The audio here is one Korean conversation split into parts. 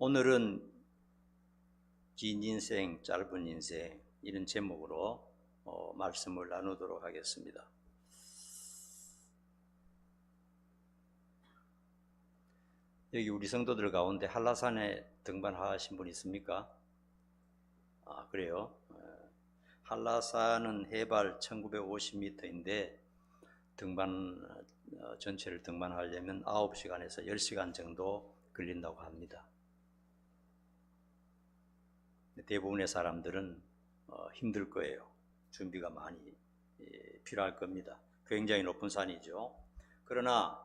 오늘은 긴 인생, 짧은 인생 이런 제목으로 말씀을 나누도록 하겠습니다. 여기 우리 성도들 가운데 한라산에 등반하신 분 있습니까? 그래요? 한라산은 해발 1950m인데 전체를 등반하려면 9시간에서 10시간 정도 걸린다고 합니다. 대부분의 사람들은 힘들 거예요. 준비가 많이 필요할 겁니다. 굉장히 높은 산이죠. 그러나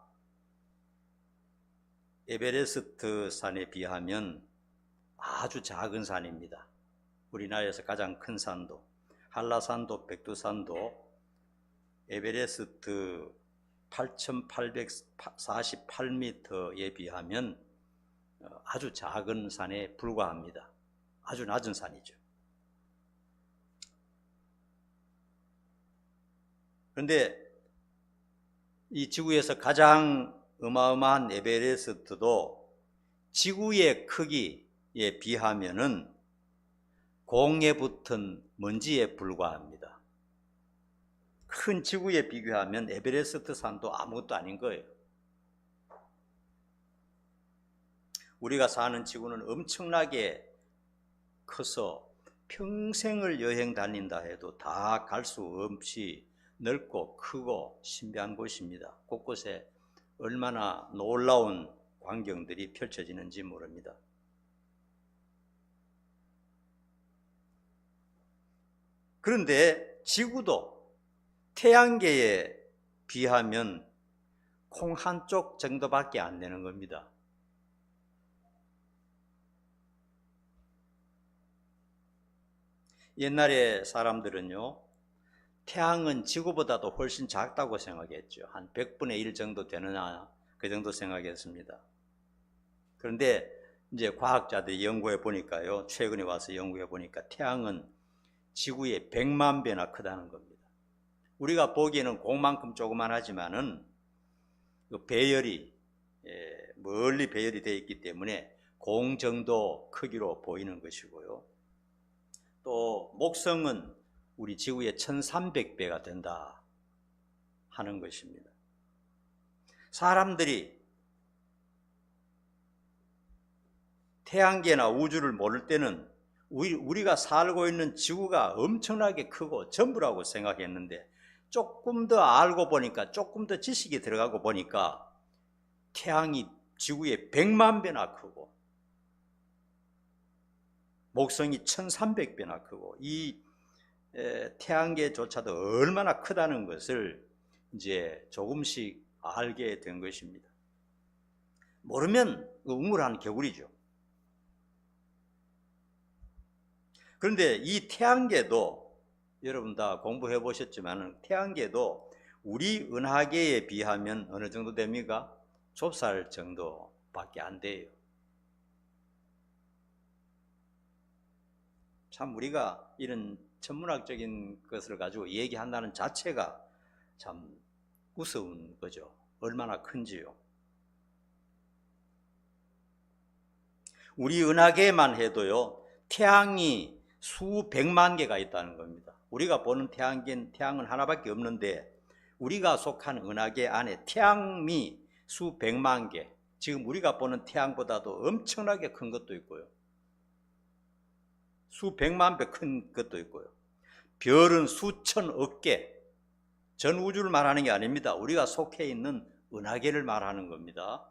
에베레스트 산에 비하면 아주 작은 산입니다. 우리나라에서 가장 큰 산도, 한라산도, 백두산도 에베레스트 8,848m에 비하면 아주 작은 산에 불과합니다. 아주 낮은 산이죠. 그런데 이 지구에서 가장 어마어마한 에베레스트도 지구의 크기에 비하면은 공에 붙은 먼지에 불과합니다. 큰 지구에 비교하면 에베레스트 산도 아무것도 아닌 거예요. 우리가 사는 지구는 엄청나게 커서 평생을 여행 다닌다 해도 다 갈 수 없이 넓고 크고 신비한 곳입니다. 곳곳에 얼마나 놀라운 광경들이 펼쳐지는지 모릅니다. 그런데 지구도 태양계에 비하면 콩 한쪽 정도밖에 안 되는 겁니다. 옛날에 사람들은요, 태양은 지구보다도 훨씬 작다고 생각했죠. 한 100분의 1 정도 되느냐, 그 정도 생각했습니다. 그런데 이제 과학자들이 연구해 보니까요, 최근에 와서 연구해 보니까 태양은 지구의 100만 배나 크다는 겁니다. 우리가 보기에는 공만큼 조그만하지만은 그 배열이 멀리 배열이 되어 있기 때문에 공 정도 크기로 보이는 것이고요. 또 목성은 우리 지구의 1300배가 된다 하는 것입니다. 사람들이 태양계나 우주를 모를 때는 우리가 살고 있는 지구가 엄청나게 크고 전부라고 생각했는데 조금 더 알고 보니까, 조금 더 지식이 들어가고 보니까 태양이 지구의 100만 배나 크고 목성이 1300배나 크고 이 태양계조차도 얼마나 크다는 것을 이제 조금씩 알게 된 것입니다. 모르면 우물한 개구리죠. 그런데 이 태양계도 여러분 다 공부해 보셨지만 태양계도 우리 은하계에 비하면 어느 정도 됩니까? 좁쌀 정도밖에 안 돼요. 참 우리가 이런 천문학적인 것을 가지고 얘기한다는 자체가 참 우스운 거죠. 얼마나 큰지요. 우리 은하계만 해도요, 태양이 수백만 개가 있다는 겁니다. 우리가 보는 태양은 하나밖에 없는데 우리가 속한 은하계 안에 태양이 수백만 개, 지금 우리가 보는 태양보다도 엄청나게 큰 것도 있고요, 수백만 배 큰 것도 있고요, 별은 수천억 개, 전 우주를 말하는 게 아닙니다. 우리가 속해 있는 은하계를 말하는 겁니다.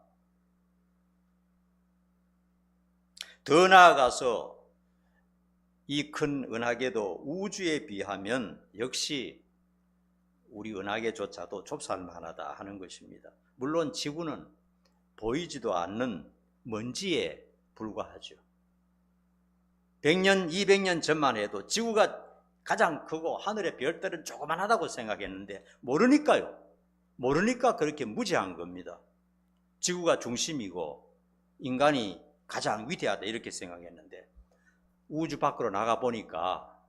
더 나아가서 이 큰 은하계도 우주에 비하면 역시 우리 은하계조차도 좁쌀만하다 하는 것입니다. 물론 지구는 보이지도 않는 먼지에 불과하죠. 100년, 200년 전만 해도 지구가 가장 크고 하늘의 별들은 조그만하다고 생각했는데 모르니까 그렇게 무지한 겁니다. 지구가 중심이고 인간이 가장 위대하다 이렇게 생각했는데 우주 밖으로 나가 보니까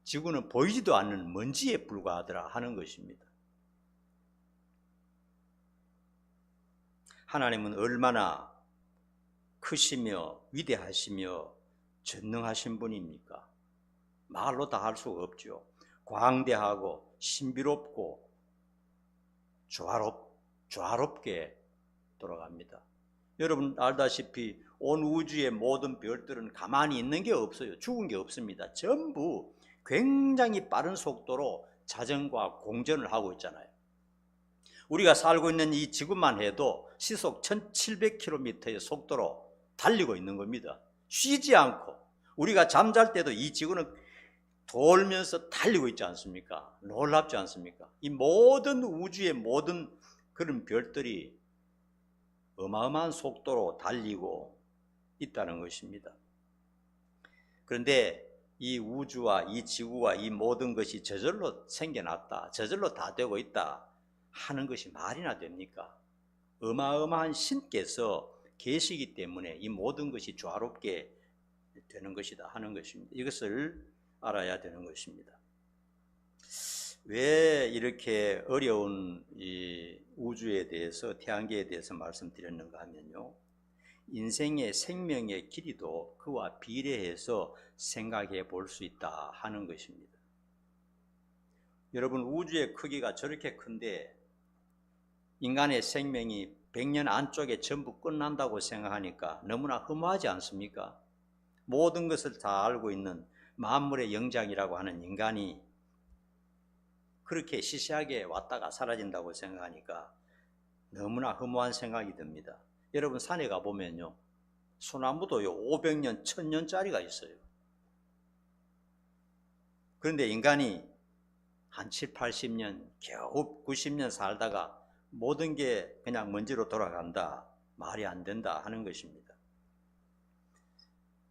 지구는 보이지도 않는 먼지에 불과하더라 하는 것입니다. 하나님은 얼마나 크시며 위대하시며 전능하신 분입니까? 말로 다 할 수가 없죠. 광대하고 신비롭고 조화롭게 돌아갑니다. 여러분 알다시피 온 우주의 모든 별들은 가만히 있는 게 없어요. 죽은 게 없습니다. 전부 굉장히 빠른 속도로 자전과 공전을 하고 있잖아요. 우리가 살고 있는 이 지구만 해도 시속 1700km의 속도로 달리고 있는 겁니다. 쉬지 않고. 우리가 잠잘 때도 이 지구는 돌면서 달리고 있지 않습니까? 놀랍지 않습니까? 이 모든 우주의 모든 그런 별들이 어마어마한 속도로 달리고 있다는 것입니다. 그런데 이 우주와 이 지구와 이 모든 것이 저절로 생겨났다, 저절로 다 되고 있다 하는 것이 말이나 됩니까? 어마어마한 신께서 계시기 때문에 이 모든 것이 조화롭게 되는 것이다 하는 것입니다. 이것을 알아야 되는 것입니다. 왜 이렇게 어려운 이 우주에 대해서, 태양계에 대해서 말씀드렸는가 하면요, 인생의 생명의 길이도 그와 비례해서 생각해 볼 수 있다 하는 것입니다. 여러분, 우주의 크기가 저렇게 큰데 인간의 생명이 100년 안쪽에 전부 끝난다고 생각하니까 너무나 허무하지 않습니까? 모든 것을 다 알고 있는 만물의 영장이라고 하는 인간이 그렇게 시시하게 왔다가 사라진다고 생각하니까 너무나 허무한 생각이 듭니다. 여러분, 산에 가보면요, 소나무도요 500년, 1000년짜리가 있어요. 그런데 인간이 한 7, 80년, 겨우 90년 살다가 모든 게 그냥 먼지로 돌아간다, 말이 안 된다 하는 것입니다.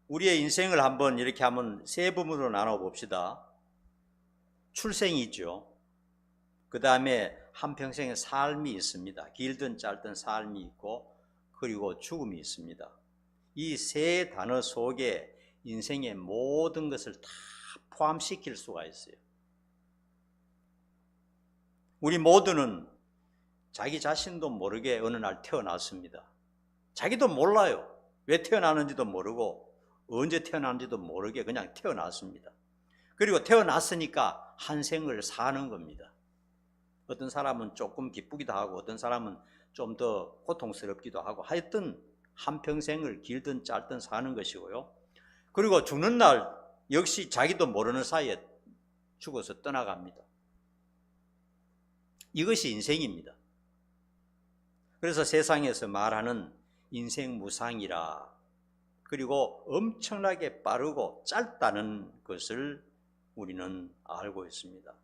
우리의 인생을 한번 이렇게 한번 세 부분으로 나눠 봅시다. 출생이 있죠. 그 다음에 한평생의 삶이 있습니다. 길든 짧든 삶이 있고, 그리고 죽음이 있습니다. 이 세 단어 속에 인생의 모든 것을 다 포함시킬 수가 있어요. 우리 모두는 자기 자신도 모르게 어느 날 태어났습니다. 자기도 몰라요. 왜 태어나는지도 모르고 언제 태어났는지도 모르게 그냥 태어났습니다. 그리고 태어났으니까 한 생을 사는 겁니다. 어떤 사람은 조금 기쁘기도 하고 어떤 사람은 좀 더 고통스럽기도 하고, 하여튼 한평생을 길든 짧든 사는 것이고요. 그리고 죽는 날 역시 자기도 모르는 사이에 죽어서 떠나갑니다. 이것이 인생입니다. 그래서 세상에서 말하는 인생 무상이라, 그리고 엄청나게 빠르고 짧다는 것을 우리는 알고 있습니다.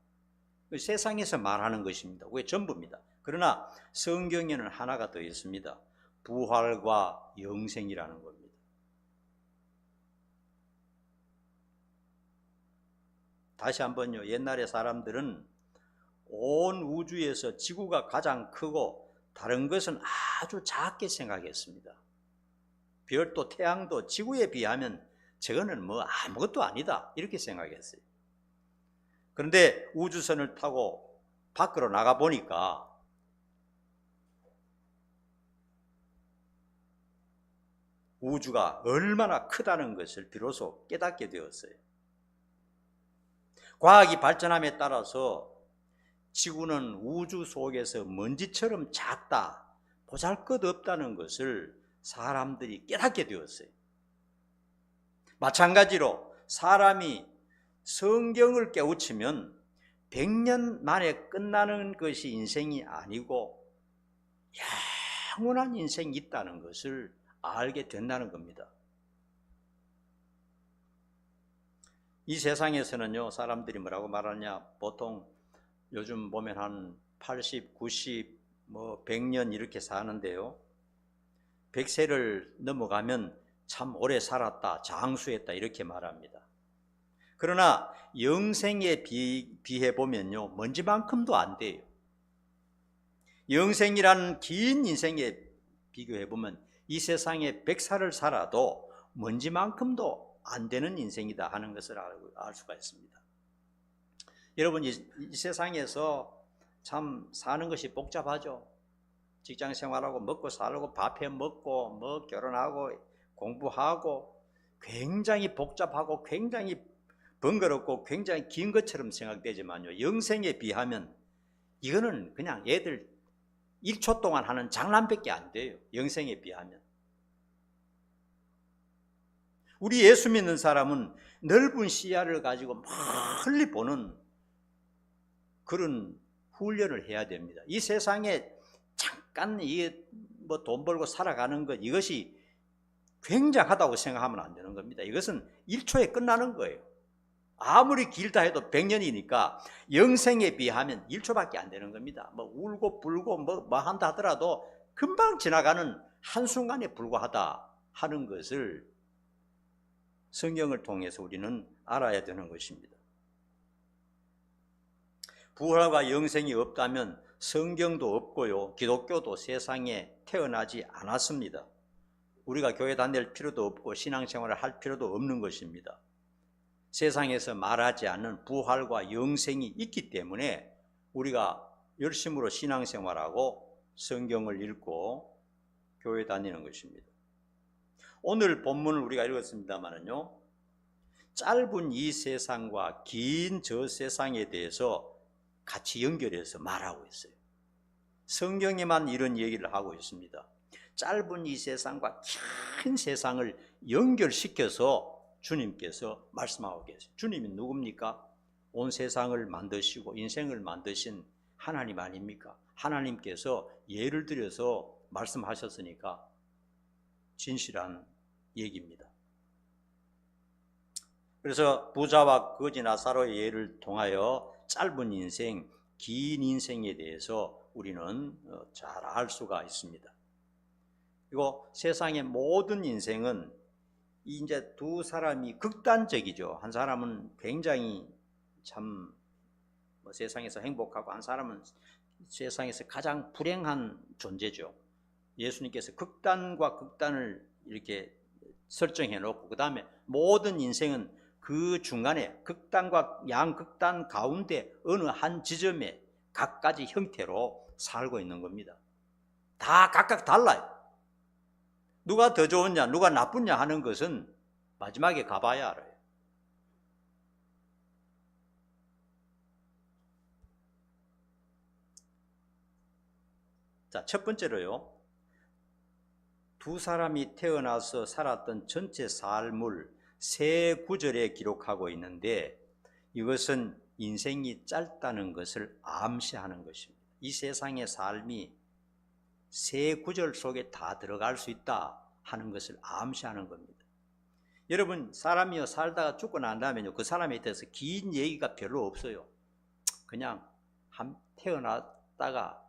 세상에서 말하는 것입니다. 그게 전부입니다. 그러나 성경에는 하나가 더 있습니다. 부활과 영생이라는 겁니다. 다시 한번요, 옛날의 사람들은 온 우주에서 지구가 가장 크고 다른 것은 아주 작게 생각했습니다. 별도 태양도 지구에 비하면 저거는 뭐 아무것도 아니다 이렇게 생각했어요. 그런데 우주선을 타고 밖으로 나가 보니까 우주가 얼마나 크다는 것을 비로소 깨닫게 되었어요. 과학이 발전함에 따라서 지구는 우주 속에서 먼지처럼 작다, 보잘것없다는 것을 사람들이 깨닫게 되었어요. 마찬가지로 사람이 성경을 깨우치면 100년 만에 끝나는 것이 인생이 아니고 영원한 인생이 있다는 것을 알게 된다는 겁니다. 이 세상에서는요, 사람들이 뭐라고 말하냐, 보통 요즘 보면 한 80, 90, 100년 이렇게 사는데요, 100세를 넘어가면 참 오래 살았다, 장수했다 이렇게 말합니다. 그러나 영생에 비해 보면요, 먼지만큼도 안 돼요. 영생이라는 긴 인생에 비교해 보면 이 세상에 100살을 살아도 먼지만큼도 안 되는 인생이다 하는 것을 알 수가 있습니다. 여러분, 이 세상에서 참 사는 것이 복잡하죠. 직장 생활하고 먹고 살고 밥해 먹고 뭐 결혼하고 공부하고 굉장히 복잡하고 굉장히 번거롭고 굉장히 긴 것처럼 생각되지만요, 영생에 비하면 이거는 그냥 애들 1초 동안 하는 장난밖에 안 돼요. 영생에 비하면. 우리 예수 믿는 사람은 넓은 시야를 가지고 멀리 보는 그런 훈련을 해야 됩니다. 이 세상에 잠깐 뭐 돈 벌고 살아가는 것, 이것이 굉장하다고 생각하면 안 되는 겁니다. 이것은 1초에 끝나는 거예요. 아무리 길다 해도 100년이니까 영생에 비하면 1초밖에 안 되는 겁니다. 뭐 울고 불고 뭐 한다 하더라도 금방 지나가는 한순간에 불과하다 하는 것을 성경을 통해서 우리는 알아야 되는 것입니다. 부활과 영생이 없다면 성경도 없고요, 기독교도 세상에 태어나지 않았습니다. 우리가 교회 다닐 필요도 없고 신앙생활을 할 필요도 없는 것입니다. 세상에서 말하지 않는 부활과 영생이 있기 때문에 우리가 열심으로 신앙생활하고 성경을 읽고 교회 다니는 것입니다. 오늘 본문을 우리가 읽었습니다만은요, 짧은 이 세상과 긴 저 세상에 대해서 같이 연결해서 말하고 있어요. 성경에만 이런 얘기를 하고 있습니다. 짧은 이 세상과 긴 세상을 연결시켜서 주님께서 말씀하고 계세요. 주님이 누굽니까? 온 세상을 만드시고 인생을 만드신 하나님 아닙니까? 하나님께서 예를 들여서 말씀하셨으니까 진실한 얘기입니다. 그래서 부자와 거지 나사로의 예를 통하여 짧은 인생, 긴 인생에 대해서 우리는 잘 알 수가 있습니다. 그리고 세상의 모든 인생은 이제 두 사람이 극단적이죠. 한 사람은 굉장히 참 세상에서 행복하고 한 사람은 세상에서 가장 불행한 존재죠. 예수님께서 극단과 극단을 이렇게 설정해 놓고 그 다음에 모든 인생은 그 중간에 극단과 양극단 가운데 어느 한 지점에 각가지 형태로 살고 있는 겁니다. 다 각각 달라요. 누가 더 좋으냐 누가 나쁘냐 하는 것은 마지막에 가봐야 알아요. 자, 첫 번째로요, 두 사람이 태어나서 살았던 전체 삶을 세 구절에 기록하고 있는데 이것은 인생이 짧다는 것을 암시하는 것입니다. 이 세상의 삶이 세 구절 속에 다 들어갈 수 있다 하는 것을 암시하는 겁니다. 여러분, 사람이요 살다가 죽고 난 다음에요 그 사람에 대해서 긴 얘기가 별로 없어요. 그냥 태어났다가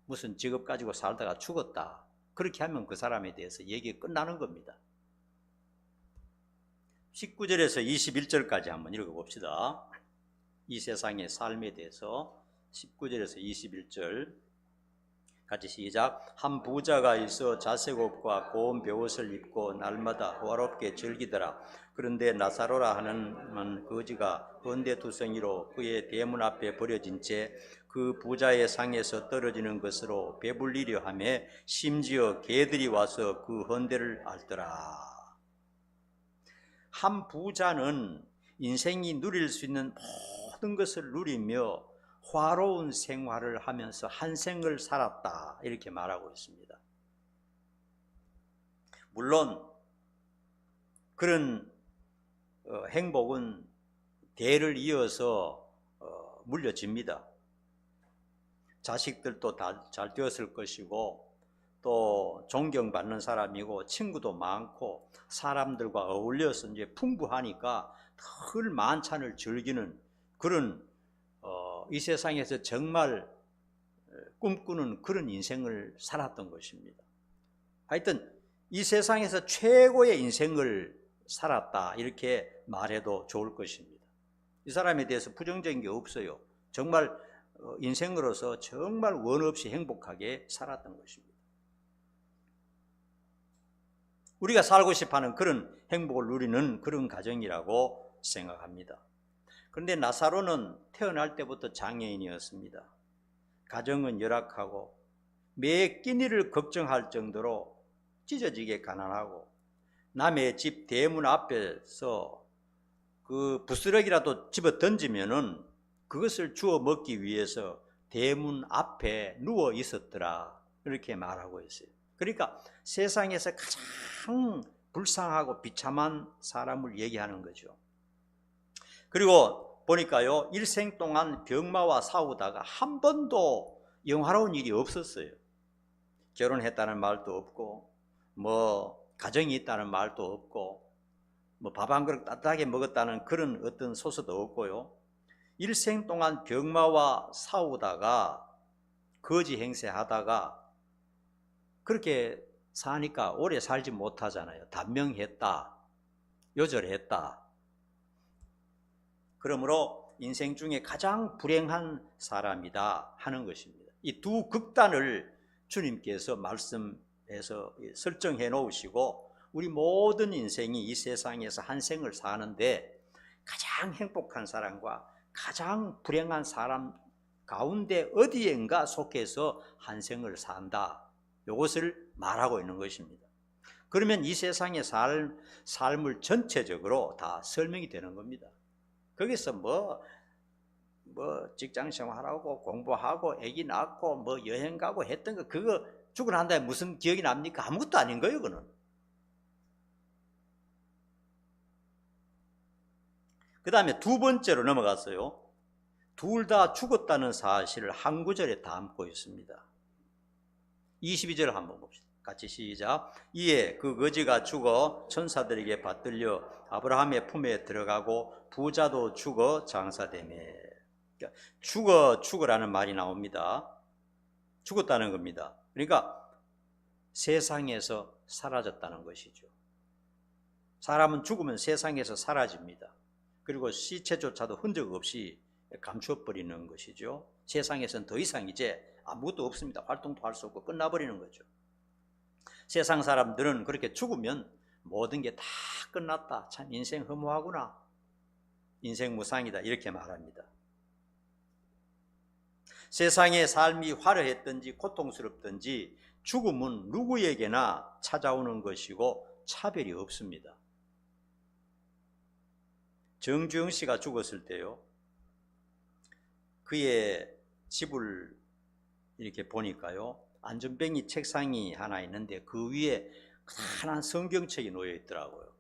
무슨 직업 가지고 살다가 죽었다, 그렇게 하면 그 사람에 대해서 얘기가 끝나는 겁니다. 19절에서 21절까지 한번 읽어봅시다. 이 세상의 삶에 대해서 19절에서 21절 같이 시작. 한 부자가 있어 자색옷과 고운 베옷을 입고 날마다 호화롭게 즐기더라. 그런데 나사로라 하는 거지가 헌데두성이로 그의 대문 앞에 버려진 채 그 부자의 상에서 떨어지는 것으로 배불리려 하며 심지어 개들이 와서 그 헌데를 앓더라. 한 부자는 인생이 누릴 수 있는 모든 것을 누리며 화로운 생활을 하면서 한 생을 살았다, 이렇게 말하고 있습니다. 물론 그런 행복은 대를 이어서 물려집니다. 자식들도 다 잘 되었을 것이고 또 존경받는 사람이고 친구도 많고 사람들과 어울려서 이제 풍부하니까 늘 만찬을 즐기는 그런 이 세상에서 정말 꿈꾸는 그런 인생을 살았던 것입니다. 하여튼 이 세상에서 최고의 인생을 살았다, 이렇게 말해도 좋을 것입니다. 이 사람에 대해서 부정적인 게 없어요. 정말 인생으로서 정말 원 없이 행복하게 살았던 것입니다. 우리가 살고 싶어하는 그런 행복을 누리는 그런 가정이라고 생각합니다. 그런데 나사로는 태어날 때부터 장애인이었습니다. 가정은 열악하고 매 끼니를 걱정할 정도로 찢어지게 가난하고 남의 집 대문 앞에서 그 부스러기라도 집어 던지면은 그것을 주워 먹기 위해서 대문 앞에 누워 있었더라. 이렇게 말하고 있어요. 그러니까 세상에서 가장 불쌍하고 비참한 사람을 얘기하는 거죠. 그리고 보니까요, 일생 동안 병마와 싸우다가 한 번도 영화로운 일이 없었어요. 결혼했다는 말도 없고, 뭐 가정이 있다는 말도 없고, 뭐 밥 한 그릇 따뜻하게 먹었다는 그런 어떤 소스도 없고요. 일생 동안 병마와 싸우다가 거지 행세하다가 그렇게 사니까 오래 살지 못하잖아요. 단명했다, 요절했다. 그러므로 인생 중에 가장 불행한 사람이다 하는 것입니다. 이 두 극단을 주님께서 말씀에서 설정해 놓으시고 우리 모든 인생이 이 세상에서 한 생을 사는데 가장 행복한 사람과 가장 불행한 사람 가운데 어디엔가 속해서 한 생을 산다. 이것을 말하고 있는 것입니다. 그러면 이 세상의 삶을 전체적으로 다 설명이 되는 겁니다. 거기서 뭐 직장 생활하고 공부하고 아기 낳고 뭐 여행 가고 했던 거 그거 죽고 난 다음에 무슨 기억이 납니까? 아무것도 아닌 거예요, 그거는. 그 다음에 두 번째로 넘어갔어요. 둘 다 죽었다는 사실을 한 구절에 담고 있습니다. 22절 한번 봅시다. 같이 시작. 이에 그 거지가 죽어 천사들에게 받들려 아브라함의 품에 들어가고 부자도 죽어 장사되매. 그러니까 죽어라는 말이 나옵니다. 죽었다는 겁니다. 그러니까 세상에서 사라졌다는 것이죠. 사람은 죽으면 세상에서 사라집니다. 그리고 시체조차도 흔적 없이 감춰버리는 것이죠. 세상에서는 더 이상 이제 아무것도 없습니다. 활동도 할 수 없고 끝나버리는 거죠. 세상 사람들은 그렇게 죽으면 모든 게 다 끝났다. 참 인생 허무하구나. 인생 무상이다. 이렇게 말합니다. 세상의 삶이 화려했든지 고통스럽든지 죽음은 누구에게나 찾아오는 것이고 차별이 없습니다. 정주영 씨가 죽었을 때요, 그의 집을 이렇게 보니까요, 안전뱅이 책상이 하나 있는데 그 위에 커다란 성경책이 놓여 있더라고요.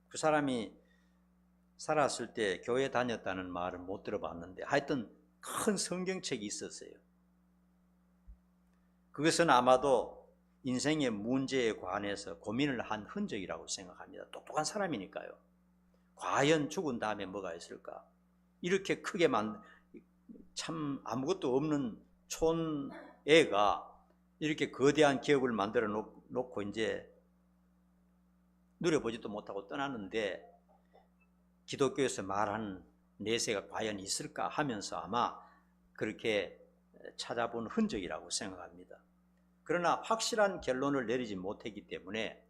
그 사람이 살았을 때 교회 다녔다는 말은 못 들어봤는데 하여튼 큰 성경책이 있었어요. 그것은 아마도 인생의 문제에 관해서 고민을 한 흔적이라고 생각합니다. 똑똑한 사람이니까요. 과연 죽은 다음에 뭐가 있을까? 이렇게 크게 참 아무것도 없는 촌애가 이렇게 거대한 기업을 만들어 놓고 이제 누려보지도 못하고 떠나는데 기독교에서 말하는 내세가 과연 있을까 하면서 아마 그렇게 찾아본 흔적이라고 생각합니다. 그러나 확실한 결론을 내리지 못했기 때문에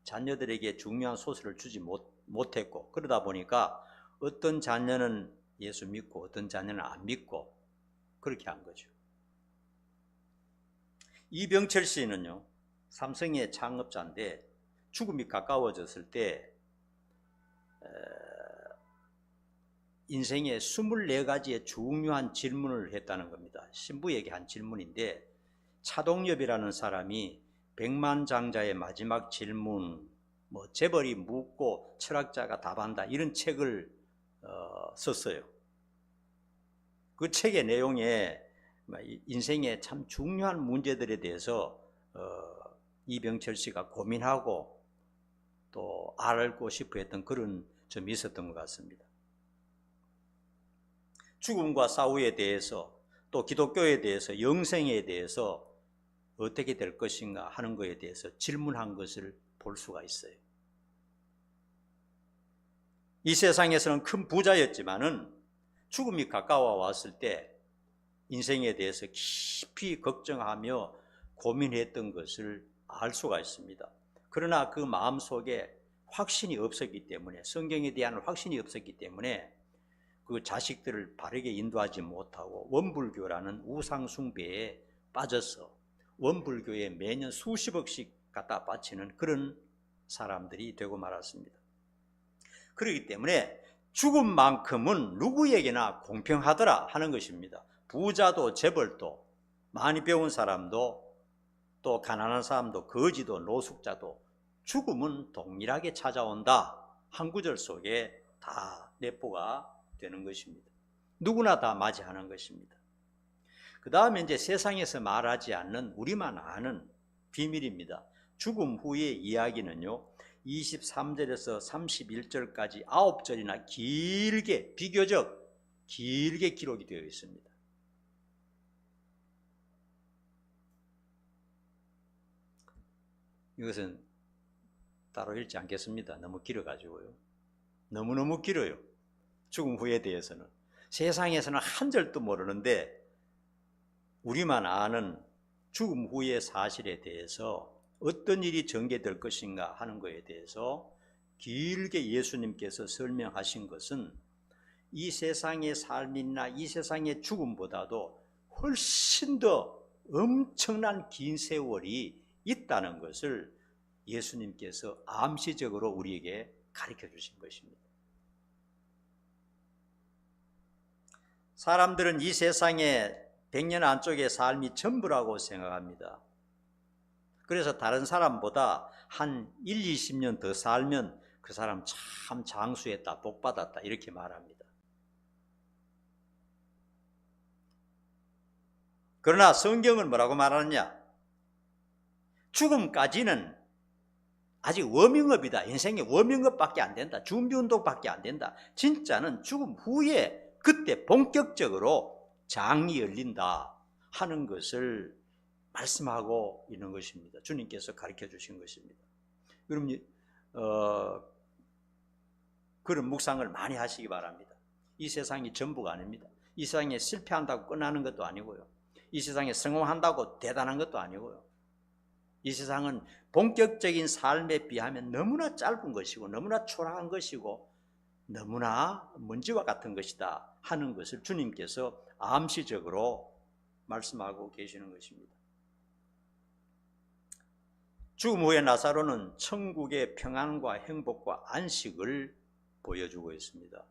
자녀들에게 중요한 소설을 주지 못했고, 그러다 보니까 어떤 자녀는 예수 믿고 어떤 자녀는 안 믿고 그렇게 한 거죠. 이병철 씨는요, 삼성의 창업자인데 죽음이 가까워졌을 때 인생의 24가지의 중요한 질문을 했다는 겁니다. 신부에게 한 질문인데, 차동엽이라는 사람이 백만장자의 마지막 질문, 뭐 재벌이 묻고 철학자가 답한다, 이런 책을 썼어요. 그 책의 내용에 인생의 참 중요한 문제들에 대해서 이병철 씨가 고민하고 또 알고 싶어 했던 그런 점이 있었던 것 같습니다. 죽음과 사후에 대해서, 또 기독교에 대해서, 영생에 대해서 어떻게 될 것인가 하는 것에 대해서 질문한 것을 볼 수가 있어요. 이 세상에서는 큰 부자였지만은 죽음이 가까워 왔을 때 인생에 대해서 깊이 걱정하며 고민했던 것을 알 수가 있습니다. 그러나 그 마음속에 확신이 없었기 때문에, 성경에 대한 확신이 없었기 때문에 그 자식들을 바르게 인도하지 못하고 원불교라는 우상 숭배에 빠져서 원불교에 매년 수십억씩 갖다 바치는 그런 사람들이 되고 말았습니다. 그렇기 때문에 죽음만큼은 누구에게나 공평하더라 하는 것입니다. 부자도 재벌도 많이 배운 사람도 또 가난한 사람도 거지도 노숙자도 죽음은 동일하게 찾아온다. 한 구절 속에 다 내포가 되는 것입니다. 누구나 다 맞이하는 것입니다. 그 다음에 이제 세상에서 말하지 않는 우리만 아는 비밀입니다. 죽음 후의 이야기는요, 23절에서 31절까지 9절이나 길게, 비교적 길게 기록이 되어 있습니다. 이것은 따로 읽지 않겠습니다. 너무 길어가지고요. 너무너무 길어요. 죽음 후에 대해서는. 세상에서는 한 절도 모르는데 우리만 아는 죽음 후의 사실에 대해서 어떤 일이 전개될 것인가 하는 것에 대해서 길게 예수님께서 설명하신 것은 이 세상의 삶이나 이 세상의 죽음보다도 훨씬 더 엄청난 긴 세월이 있다는 것을 예수님께서 암시적으로 우리에게 가르쳐 주신 것입니다. 사람들은 이 세상에 100년 안쪽의 삶이 전부라고 생각합니다. 그래서 다른 사람보다 한 1, 20년 더 살면 그 사람 참 장수했다, 복받았다 이렇게 말합니다. 그러나 성경은 뭐라고 말하느냐? 죽음까지는 아직 워밍업이다. 인생의 워밍업밖에 안 된다. 준비운동밖에 안 된다. 진짜는 죽음 후에 그때 본격적으로 장이 열린다 하는 것을 말씀하고 있는 것입니다. 주님께서 가르쳐 주신 것입니다. 그럼 그런 묵상을 많이 하시기 바랍니다. 이 세상이 전부가 아닙니다. 이 세상에 실패한다고 끝나는 것도 아니고요. 이 세상에 성공한다고 대단한 것도 아니고요. 이 세상은 본격적인 삶에 비하면 너무나 짧은 것이고 너무나 초라한 것이고 너무나 먼지와 같은 것이다 하는 것을 주님께서 암시적으로 말씀하고 계시는 것입니다. 죽음 후에 나사로는 천국의 평안과 행복과 안식을 보여주고 있습니다.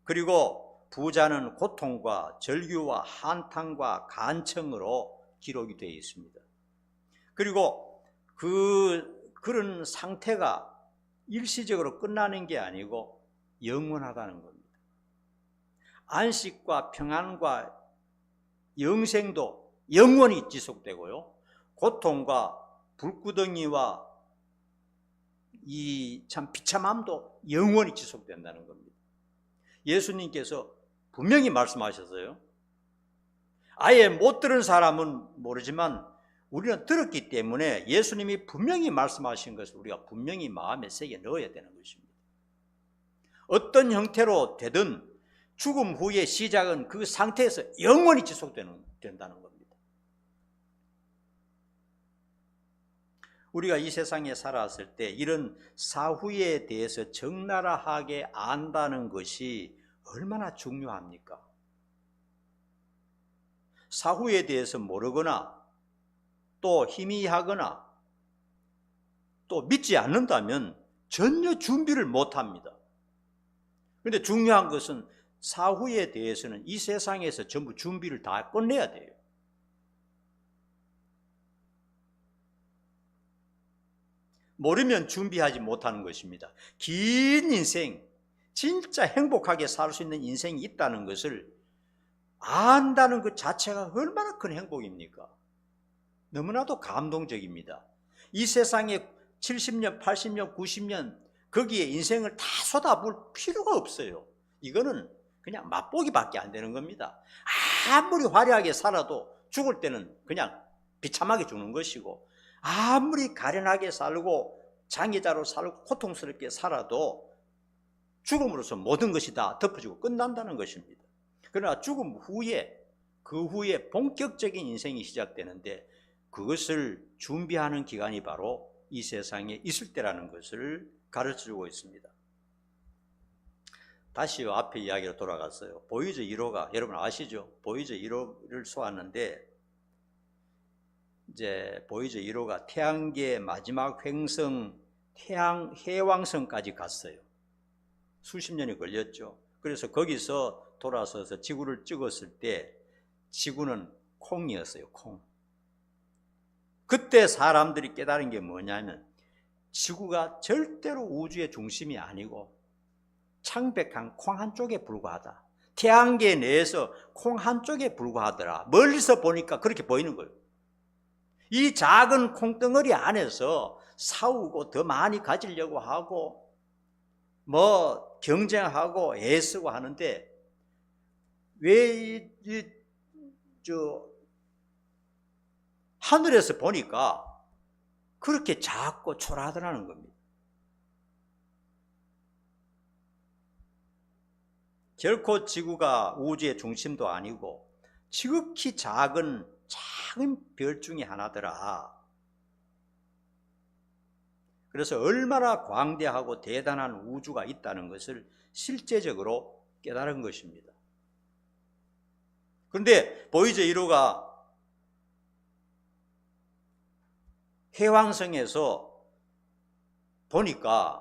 그리고 부자는 고통과 절규와 한탄과 간청으로 기록이 되어 있습니다. 그리고 그런 상태가 일시적으로 끝나는 게 아니고 영원하다는 겁니다. 안식과 평안과 영생도 영원히 지속되고요. 고통과 불구덩이와 이 참 비참함도 영원히 지속된다는 겁니다. 예수님께서 분명히 말씀하셨어요. 아예 못 들은 사람은 모르지만 우리는 들었기 때문에 예수님이 분명히 말씀하신 것을 우리가 분명히 마음에 새겨 넣어야 되는 것입니다. 어떤 형태로 되든 죽음 후의 시작은 그 상태에서 영원히 지속된다는 겁니다. 우리가 이 세상에 살았을 때 이런 사후에 대해서 적나라하게 안다는 것이 얼마나 중요합니까? 사후에 대해서 모르거나 또 희미하거나 또 믿지 않는다면 전혀 준비를 못합니다. 그런데 중요한 것은 사후에 대해서는 이 세상에서 전부 준비를 다 끝내야 돼요. 모르면 준비하지 못하는 것입니다. 긴 인생, 진짜 행복하게 살 수 있는 인생이 있다는 것을 안다는 것 자체가 얼마나 큰 행복입니까? 너무나도 감동적입니다. 이 세상에 70년, 80년, 90년 거기에 인생을 다 쏟아부을 필요가 없어요. 이거는 그냥 맛보기밖에 안 되는 겁니다. 아무리 화려하게 살아도 죽을 때는 그냥 비참하게 죽는 것이고 아무리 가련하게 살고 장애자로 살고 고통스럽게 살아도 죽음으로써 모든 것이 다 덮어지고 끝난다는 것입니다. 그러나 죽음 후에 그 후에 본격적인 인생이 시작되는데 그것을 준비하는 기간이 바로 이 세상에 있을 때라는 것을 가르쳐주고 있습니다. 다시 앞에 이야기로 돌아갔어요. 보이저 1호가 여러분 아시죠? 보이저 1호를 쏘았는데 이제 보이저 1호가 태양계의 마지막 횡성 해왕성까지 갔어요. 수십 년이 걸렸죠. 그래서 거기서 돌아서서 지구를 찍었을 때 지구는 콩이었어요. 콩. 그때 사람들이 깨달은 게 뭐냐면 지구가 절대로 우주의 중심이 아니고 창백한 콩 한쪽에 불과하다. 태양계 내에서 콩 한쪽에 불과하더라. 멀리서 보니까 그렇게 보이는 거예요. 이 작은 콩덩어리 안에서 싸우고 더 많이 가지려고 하고 뭐 경쟁하고 애쓰고 하는데 왜 하늘에서 보니까 그렇게 작고 초라하더라는 겁니다. 결코 지구가 우주의 중심도 아니고 지극히 작은 별 중에 하나더라. 그래서 얼마나 광대하고 대단한 우주가 있다는 것을 실제적으로 깨달은 것입니다. 그런데 보이저 1호가 해왕성에서 보니까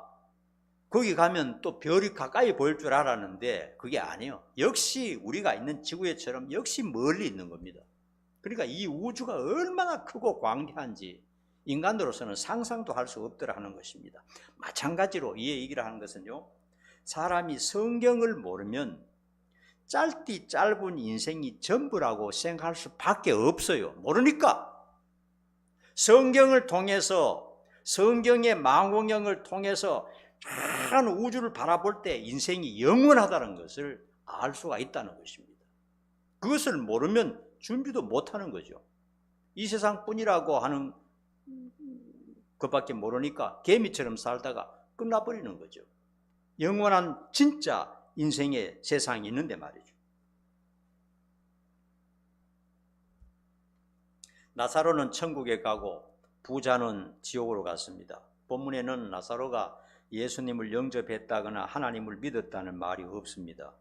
거기 가면 또 별이 가까이 보일 줄 알았는데 그게 아니에요. 역시 우리가 있는 지구에처럼 역시 멀리 있는 겁니다. 그러니까 이 우주가 얼마나 크고 광대한지 인간으로서는 상상도 할 수 없더라 하는 것입니다. 마찬가지로 이 얘기를 하는 것은요, 사람이 성경을 모르면 짧디 짧은 인생이 전부라고 생각할 수밖에 없어요. 모르니까. 성경을 통해서, 성경의 망원경을 통해서 큰 우주를 바라볼 때 인생이 영원하다는 것을 알 수가 있다는 것입니다. 그것을 모르면 준비도 못하는 거죠. 이 세상뿐이라고 하는 그것밖에 모르니까 개미처럼 살다가 끝나버리는 거죠. 영원한 진짜 인생의 세상이 있는데 말이죠. 나사로는 천국에 가고 부자는 지옥으로 갔습니다. 본문에는 나사로가 예수님을 영접했다거나 하나님을 믿었다는 말이 없습니다.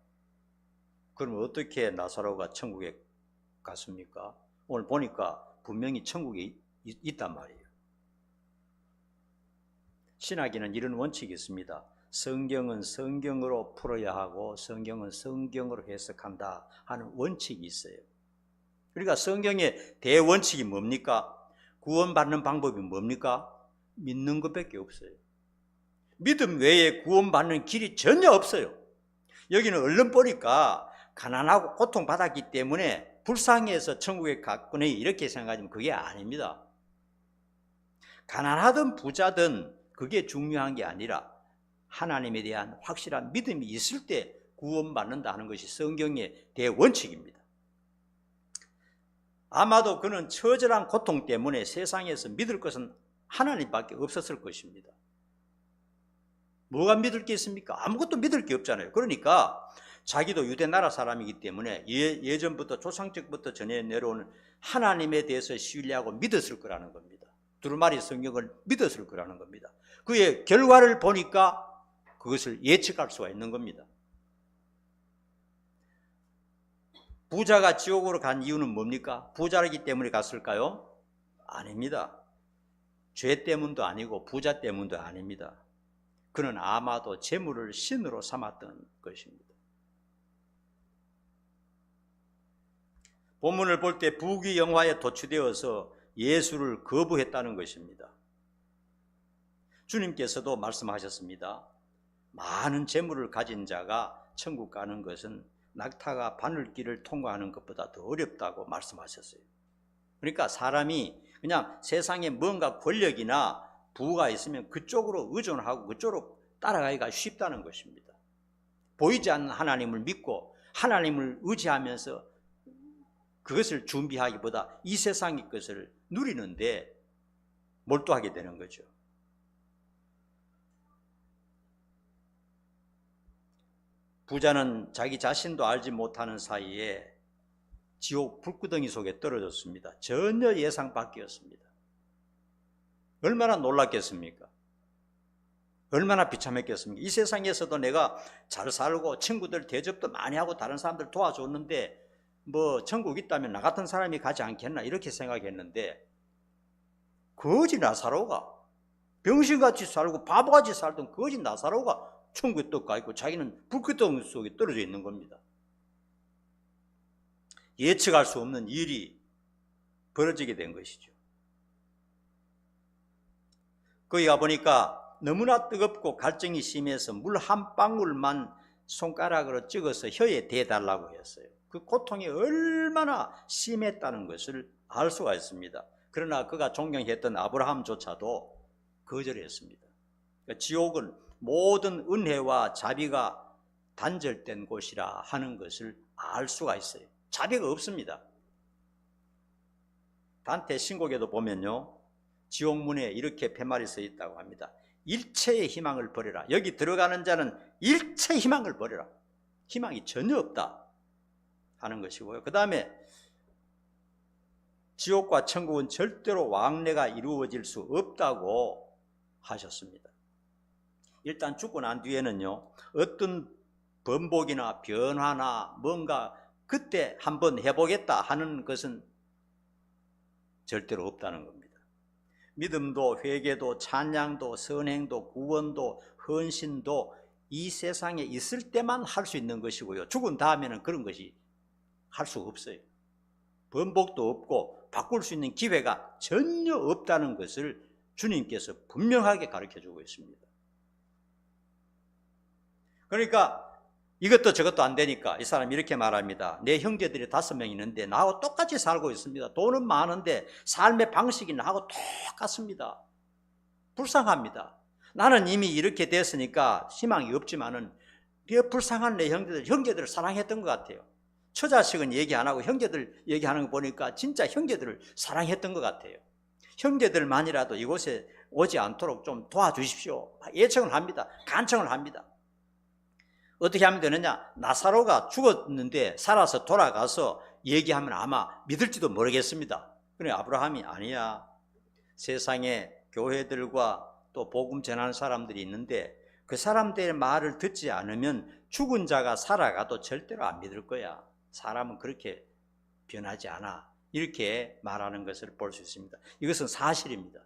그럼 어떻게 나사로가 천국에 갔습니까? 오늘 보니까 분명히 천국에 있단 말이에요. 신학에는 이런 원칙이 있습니다. 성경은 성경으로 풀어야 하고 성경은 성경으로 해석한다 하는 원칙이 있어요. 그러니까 성경의 대원칙이 뭡니까? 구원받는 방법이 뭡니까? 믿는 것밖에 없어요. 믿음 외에 구원받는 길이 전혀 없어요. 여기는 얼른 보니까 가난하고 고통받았기 때문에 불쌍해서 천국에 갔구나 이렇게 생각하지만 그게 아닙니다. 가난하든 부자든 그게 중요한 게 아니라 하나님에 대한 확실한 믿음이 있을 때 구원받는다 하는 것이 성경의 대원칙입니다. 아마도 그는 처절한 고통 때문에 세상에서 믿을 것은 하나님밖에 없었을 것입니다. 뭐가 믿을 게 있습니까? 아무것도 믿을 게 없잖아요. 그러니까 자기도 유대 나라 사람이기 때문에 예전부터 조상적부터 전해 내려오는 하나님에 대해서 신뢰하고 믿었을 거라는 겁니다. 두루마리 성경을 믿었을 거라는 겁니다. 그의 결과를 보니까 그것을 예측할 수가 있는 겁니다. 부자가 지옥으로 간 이유는 뭡니까? 부자이기 때문에 갔을까요? 아닙니다. 죄 때문도 아니고 부자 때문도 아닙니다. 그는 아마도 재물을 신으로 삼았던 것입니다. 본문을 볼 때 부귀영화에 도취되어서 예수를 거부했다는 것입니다. 주님께서도 말씀하셨습니다. 많은 재물을 가진 자가 천국 가는 것은 낙타가 바늘길을 통과하는 것보다 더 어렵다고 말씀하셨어요. 그러니까 사람이 그냥 세상에 뭔가 권력이나 부가 있으면 그쪽으로 의존하고 그쪽으로 따라가기가 쉽다는 것입니다. 보이지 않는 하나님을 믿고 하나님을 의지하면서 그것을 준비하기보다 이 세상의 것을 누리는데 몰두하게 되는 거죠. 부자는 자기 자신도 알지 못하는 사이에 지옥 불구덩이 속에 떨어졌습니다. 전혀 예상 밖이었습니다. 얼마나 놀랐겠습니까? 얼마나 비참했겠습니까? 이 세상에서도 내가 잘 살고 친구들 대접도 많이 하고 다른 사람들 도와줬는데 뭐 천국 있다면 나 같은 사람이 가지 않겠나 이렇게 생각했는데 거지 나사로가, 병신같이 살고 바보같이 살던 거지 나사로가 천국에 떡가 있고 자기는 불꽃덩 속에 떨어져 있는 겁니다. 예측할 수 없는 일이 벌어지게 된 것이죠. 거기 가보니까 너무나 뜨겁고 갈증이 심해서 물 한 방울만 손가락으로 찍어서 혀에 대달라고 했어요. 그 고통이 얼마나 심했다는 것을 알 수가 있습니다. 그러나 그가 존경했던 아브라함조차도 거절했습니다. 그러니까 지옥은 모든 은혜와 자비가 단절된 곳이라 하는 것을 알 수가 있어요. 자비가 없습니다. 단테 신곡에도 보면요, 지옥문에 이렇게 팻말이 써 있다고 합니다. 일체의 희망을 버려라. 여기 들어가는 자는 일체 희망을 버려라. 희망이 전혀 없다 하는 것이고요. 그 다음에 지옥과 천국은 절대로 왕래가 이루어질 수 없다고 하셨습니다. 일단 죽고 난 뒤에는요, 어떤 번복이나 변화나 뭔가 그때 한번 해보겠다 하는 것은 절대로 없다는 겁니다. 믿음도 회개도 찬양도 선행도 구원도 헌신도 이 세상에 있을 때만 할 수 있는 것이고요. 죽은 다음에는 그런 것이 할 수 없어요. 번복도 없고 바꿀 수 있는 기회가 전혀 없다는 것을 주님께서 분명하게 가르쳐주고 있습니다. 그러니까 이것도 저것도 안 되니까 이 사람이 이렇게 말합니다. 내 형제들이 5명 있는데 나하고 똑같이 살고 있습니다. 돈은 많은데 삶의 방식이 나하고 똑같습니다. 불쌍합니다. 나는 이미 이렇게 됐으니까 희망이 없지만은 불쌍한 내 형제들을 사랑했던 것 같아요. 처자식은 얘기 안 하고 형제들 얘기하는 거 보니까 진짜 형제들을 사랑했던 것 같아요. 형제들만이라도 이곳에 오지 않도록 좀 도와주십시오. 예청을 합니다. 간청을 합니다. 어떻게 하면 되느냐? 나사로가 죽었는데 살아서 돌아가서 얘기하면 아마 믿을지도 모르겠습니다. 그래, 아브라함이 아니야. 세상에 교회들과 또 복음 전하는 사람들이 있는데 그 사람들의 말을 듣지 않으면 죽은 자가 살아가도 절대로 안 믿을 거야. 사람은 그렇게 변하지 않아. 이렇게 말하는 것을 볼 수 있습니다. 이것은 사실입니다.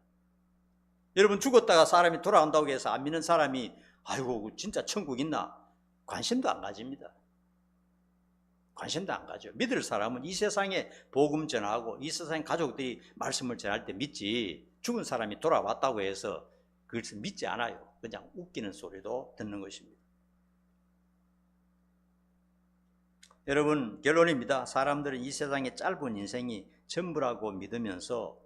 여러분, 죽었다가 사람이 돌아온다고 해서 안 믿는 사람이 아이고 진짜 천국 있나? 관심도 안 가집니다. 관심도 안 가죠. 믿을 사람은 이 세상에 복음 전하고 이 세상에 가족들이 말씀을 전할 때 믿지, 죽은 사람이 돌아왔다고 해서 그것을 믿지 않아요. 그냥 웃기는 소리도 듣는 것입니다. 여러분, 결론입니다. 사람들은 이 세상의 짧은 인생이 전부라고 믿으면서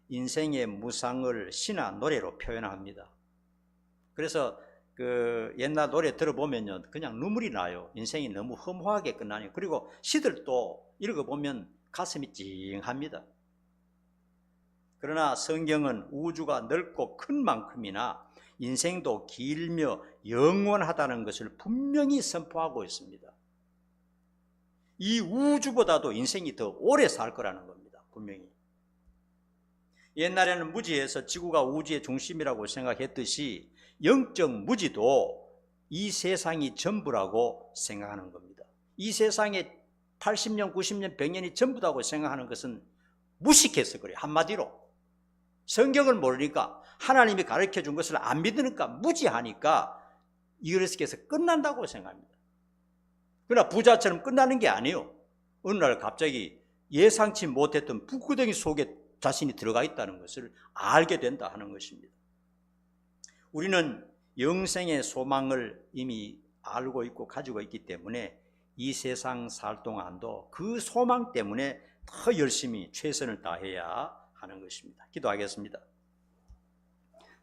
인생의 무상을 시나 노래로 표현합니다. 그래서 그 옛날 노래 들어보면요, 그냥 눈물이 나요. 인생이 너무 허무하게 끝나니까. 그리고 시들도 읽어보면 가슴이 찡합니다. 그러나 성경은 우주가 넓고 큰 만큼이나 인생도 길며 영원하다는 것을 분명히 선포하고 있습니다. 이 우주보다도 인생이 더 오래 살 거라는 겁니다. 분명히. 옛날에는 무지에서 지구가 우주의 중심이라고 생각했듯이 영적 무지도 이 세상이 전부라고 생각하는 겁니다. 이 세상에 80년, 90년, 100년이 전부라고 생각하는 것은 무식해서 그래요. 한마디로. 성경을 모르니까, 하나님이 가르쳐 준 것을 안 믿으니까, 무지하니까 이렇게 해서 끝난다고 생각합니다. 그러나 부자처럼 끝나는 게 아니에요. 어느 날 갑자기 예상치 못했던 북구덩이 속에 자신이 들어가 있다는 것을 알게 된다 하는 것입니다. 우리는 영생의 소망을 이미 알고 있고 가지고 있기 때문에 이 세상 살 동안도 그 소망 때문에 더 열심히 최선을 다해야 하는 것입니다. 기도하겠습니다.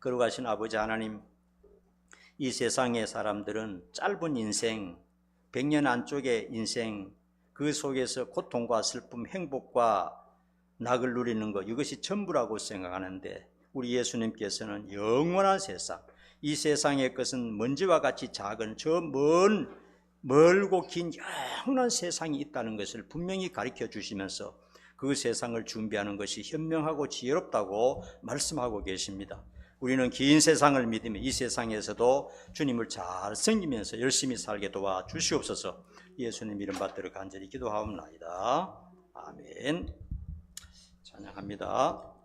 거룩하신 아버지 하나님, 이 세상의 사람들은 짧은 인생, 100년 안쪽의 인생, 그 속에서 고통과 슬픔, 행복과 낙을 누리는 것, 이것이 전부라고 생각하는데 우리 예수님께서는 영원한 세상, 이 세상의 것은 먼지와 같이 작은 저 멀고 긴 영원한 세상이 있다는 것을 분명히 가르쳐 주시면서 그 세상을 준비하는 것이 현명하고 지혜롭다고 말씀하고 계십니다. 우리는 긴 세상을 믿으며 이 세상에서도 주님을 잘 섬기면서 열심히 살게 도와 주시옵소서. 예수님 이름 받들어 간절히 기도하옵나이다. 아멘. 찬양합니다.